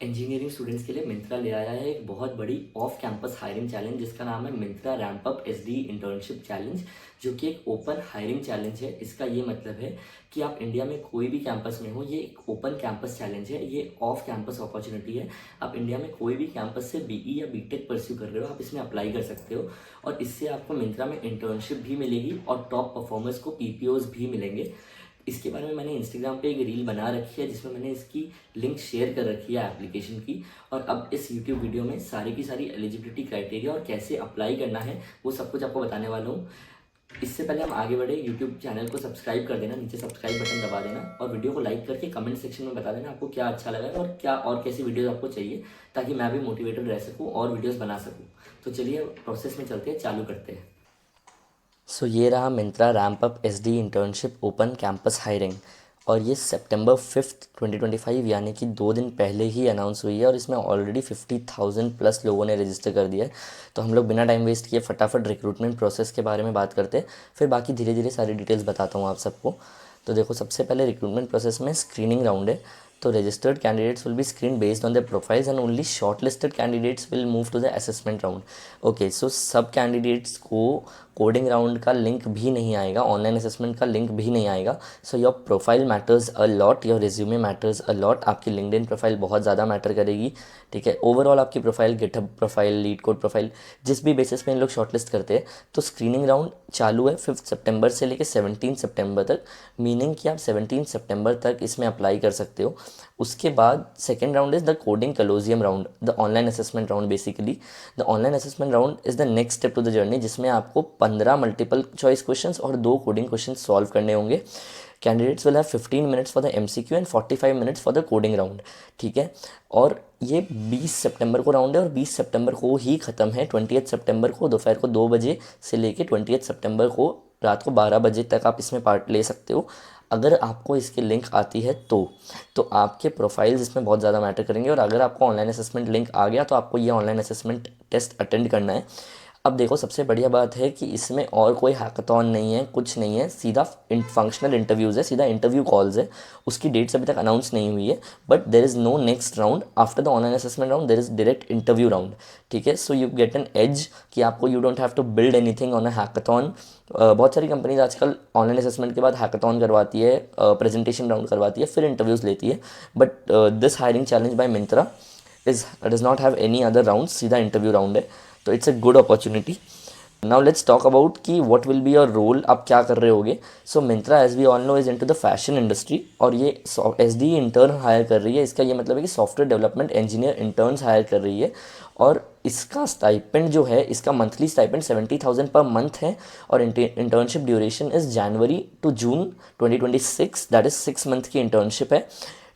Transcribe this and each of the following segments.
Engineering students के लिए मिंत्रा ले आया है एक बहुत बड़ी ऑफ कैंपस हायरिंग चैलेंज जिसका नाम है Myntra ramp up SD internship challenge, जो कि एक ओपन हायरिंग चैलेंज है। इसका ये मतलब है कि आप इंडिया में कोई भी कैंपस में हो, ये एक ओपन कैंपस चैलेंज है, ये ऑफ कैंपस अपॉर्चुनिटी है। आप इंडिया में कोई भी कैंपस से बीई या बीटेक परस्यू कर रहे हो, आप इसमें अप्लाई कर सकते हो और इससे आपको मिंत्रा में इंटर्नशिप भी मिलेगी और टॉप परफॉर्मर्स को पीपीओज भी मिलेंगे। इसके बारे में मैंने इंस्टाग्राम पे एक रील बना रखी है जिसमें मैंने इसकी लिंक शेयर कर रखी है एप्लीकेशन की। और अब इस यूट्यूब वीडियो में सारी की सारी एलिजिबिलिटी क्राइटेरिया और कैसे अप्लाई करना है वो सब कुछ आपको बताने वाला हूँ। इससे पहले हम आगे बढ़े, यूट्यूब चैनल को सब्सक्राइब कर देना, नीचे सब्सक्राइब बटन दबा देना और वीडियो को लाइक करके कमेंट सेक्शन में बता देना आपको क्या अच्छा लगा और क्या और कैसी वीडियोस आपको चाहिए, ताकि मैं भी मोटिवेटेड रह सकूँ और वीडियोस बना सकूँ। तो चलिए प्रोसेस में चलते हैं, चालू करते हैं। सो ये रहा Myntra ramp up SD internship open campus hiring, और ये सितंबर 5 2025 यानी कि 2 दिन पहले ही अनाउंस हुई है और इसमें ऑलरेडी 50,000 प्लस लोगों ने रजिस्टर कर दिया है। तो हम लोग बिना टाइम वेस्ट किए फटाफट रिक्रूटमेंट प्रोसेस के बारे में बात करते हैं, फिर बाकी धीरे धीरे सारी डिटेल्स बताता हूँ आप सबको। तो देखो, सबसे पहले रिक्रूटमेंट प्रोसेस में स्क्रीनिंग राउंड है। तो registered candidates will be screen based on their profiles and only shortlisted candidates will move to the assessment round. Okay, so सब कैंडिडेट्स को कोडिंग राउंड का लिंक भी नहीं आएगा, ऑनलाइन असेसमेंट का लिंक भी नहीं आएगा। So your profile matters a lot, your resume matters a lot. आपकी लिंक्डइन प्रोफाइल बहुत ज़्यादा मैटर करेगी, ठीक है। ओवरऑल आपकी profile, GitHub profile, leet code profile, जिस भी बेसिस पे इन लोग शॉर्टलिस्ट करते हैं। तो स्क्रीनिंग राउंड चालू है 5 सितंबर से लेकर 17 सितंबर तक, मीनिंग कि आप 17 सितंबर तक इसमें अप्लाई कर सकते हो। उसके बाद second round is the coding colosseum round, the online assessment round. Basically the online assessment round is the next step to the journey, जिसमें आपको 15 मल्टीपल चॉइस क्वेश्चंस और 2 कोडिंग क्वेश्चन सॉल्व करने होंगे। Candidates will have 15 minutes for the MCQ and 45 minutes for the coding round, ठीक है। और ये 20 सितंबर को राउंड है और 20 सितंबर को ही ख़त्म है। 20 सितंबर को दोपहर को 2 बजे से लेके 20 सितंबर को रात को 12 बजे तक आप इसमें पार्ट ले सकते हो। अगर आपको इसकी लिंक आती है तो आपके प्रोफाइल्स इसमें बहुत ज़्यादा मैटर करेंगे। और अगर आपको ऑनलाइन असेसमेंट लिंक आ गया तो आपको ये ऑनलाइन असेसमेंट टेस्ट अटेंड करना है। अब देखो, सबसे बढ़िया बात है कि इसमें और कोई हैकाथॉन नहीं है, कुछ नहीं है, सीधा फंक्शनल इंटरव्यूज़ है, सीधा इंटरव्यू कॉल्स है। उसकी डेट्स अभी तक अनाउंस नहीं हुई है, but there is no next round after the online assessment round, there is direct interview round, ठीक है। So you get an edge कि आपको you don't have to build anything on a hackathon. बहुत सारी companies आजकल online assessment के बाद hackathon करवाती है, प्रेजेंटेशन राउंड करवाती है, फिर इंटरव्यूज़ लेती है। But this hiring challenge by Myntra does not have any other round, सीधा इंटरव्यू राउंड है। तो it's a good opportunity. Now let's talk about कि what will be your role, आप क्या कर रहे होगे। So Myntra, as we all know, is into the fashion industry और ये एस डी इंटर्न हायर कर रही है। इसका ये मतलब है कि software development engineer interns hire कर रही है। और इसका स्टाइपेंड जो है, इसका मंथली स्टाइपेंड 70,000 पर मंथ है। और internship duration is January to June 2026, that is 6 month की इंटर्नशिप है।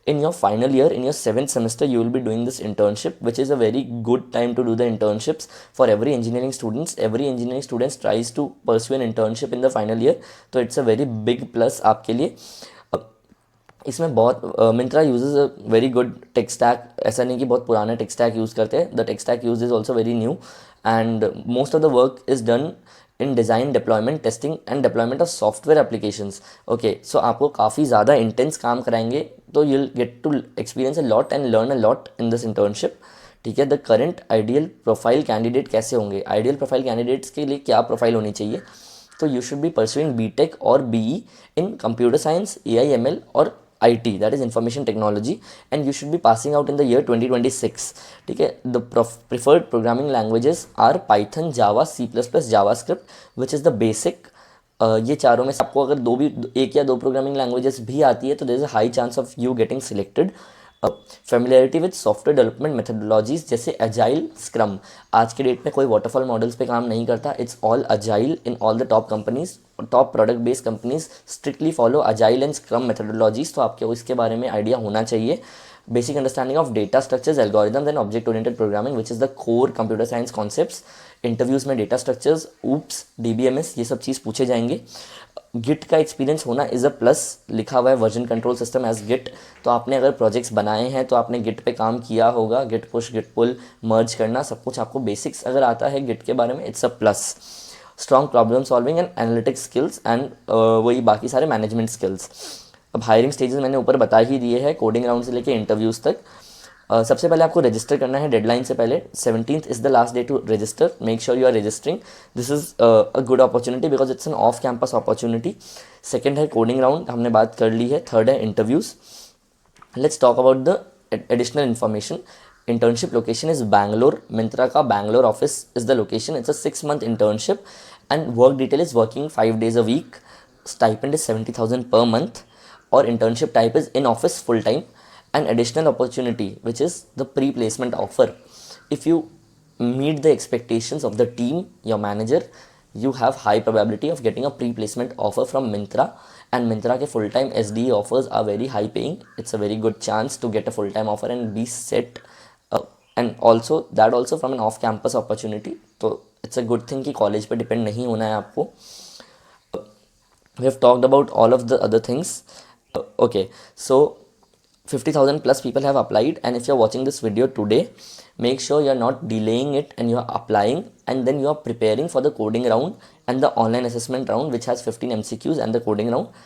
In your final year, in your 7th semester, you will be doing this internship, which is a very good time to do the internships for every engineering students. Every engineering students tries to pursue an internship in the final year, तो it's a very big plus आपके लिए। इसमें बहुत Myntra usage a very good tech stack. ऐसा नहीं कि बहुत पुराना टेक स्टैक यूज़ करते हैं, the tech stack use is also very new and most of the work is done in design, deployment, testing and deployment of software applications. Okay, so आपको काफ़ी ज़्यादा इंटेंस काम कराएंगे, तो you will get to experience a lot and learn a lot in this internship, ठीक है। The current ideal profile candidate कैसे होंगे, आइडियल प्रोफाइल कैंडिडेट्स के लिए क्या प्रोफाइल होनी चाहिए। तो you should be pursuing BTech और BE in computer science, AIML और IT, that is information technology, and you should be passing out in the year 2026, ठीक है। The preferred programming languages are Python, Java, C++, JavaScript, which is the basic। ये चारों में से आपको अगर एक या दो प्रोग्रामिंग लैंग्वेजेस भी आती है तो there is a high chance of you getting selected. Familiarity with software development methodologies जैसे अजाइल, स्क्रम। आज के डेट में कोई वाटरफॉल मॉडल्स पे काम नहीं करता, it's all agile in all the top companies. Top product based companies strictly follow agile and scrum methodologies, तो आपके इसके बारे में आइडिया होना चाहिए। Basic understanding of data structures, algorithms and object oriented programming, which is the core computer science concepts. Interviews में data structures, oops, DBMS, ये सब चीज़ पूछे जाएंगे। गिट का एक्सपीरियंस होना इज़ अ प्लस, लिखा हुआ है version control system as Git. तो आपने अगर प्रोजेक्ट्स बनाए हैं तो आपने गिट पे काम किया होगा, गिट पुश, गिट पुल, मर्ज करना, सब कुछ आपको बेसिक्स अगर आता है गिट के बारे में, it's a plus. Strong problem solving and analytics skills and वही बाकी सारे मैनेजमेंट स्किल्स। अब हायरिंग स्टेजेस मैंने ऊपर बता ही दिए हैं, कोडिंग राउंड से लेके इंटरव्यूज़ तक। सबसे पहले आपको रजिस्टर करना है डेडलाइन से पहले. 17th is the last day to register. Make sure you are registering. This is a good opportunity because it's an off campus opportunity. Second है कोडिंग राउंड, हमने बात कर ली है. थर्ड है interviews. Let's talk about the additional information. Internship location is Bangalore. Myntra का Bangalore office is the location. It's a 6 month internship and work detail is working 5 days a week. Stipend is 70,000 per month. Or internship type is in office full time. An additional opportunity which is the pre-placement offer. If you meet the expectations of the team, your manager, you have high probability of getting a pre-placement offer from Myntra. And Myntra ke full time SDE offers are very high paying. It's a very good chance to get a full time offer and be set. And also that also from an off campus opportunity. So it's a good thing कि college पे depend नहीं होना है आपको. We have talked about all of the other things. Okay, so 50,000 plus people have applied, and if you're watching this video today, make sure you're not delaying it and you're applying, and then you're preparing for the coding round and the online assessment round, which has 15 MCQs, and the coding round.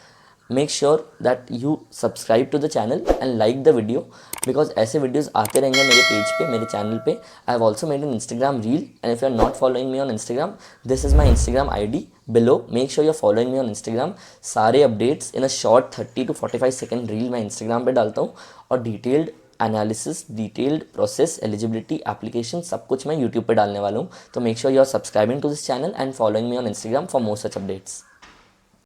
Make sure that you subscribe to the channel and like the video because ऐसे videos आते रहेंगे मेरे page पे, मेरे channel पे. I have also made an Instagram reel, and if you are not following me on Instagram, this is my Instagram ID below. Make sure you're following me on Instagram. सारे updates in a short 30 to 45 second reel मैं Instagram पे डालता हूँ और detailed analysis, detailed process, eligibility, application सब कुछ मैं YouTube पे डालने वाला हूँ. तो make sure you are subscribing to this channel and following me on Instagram for more such updates.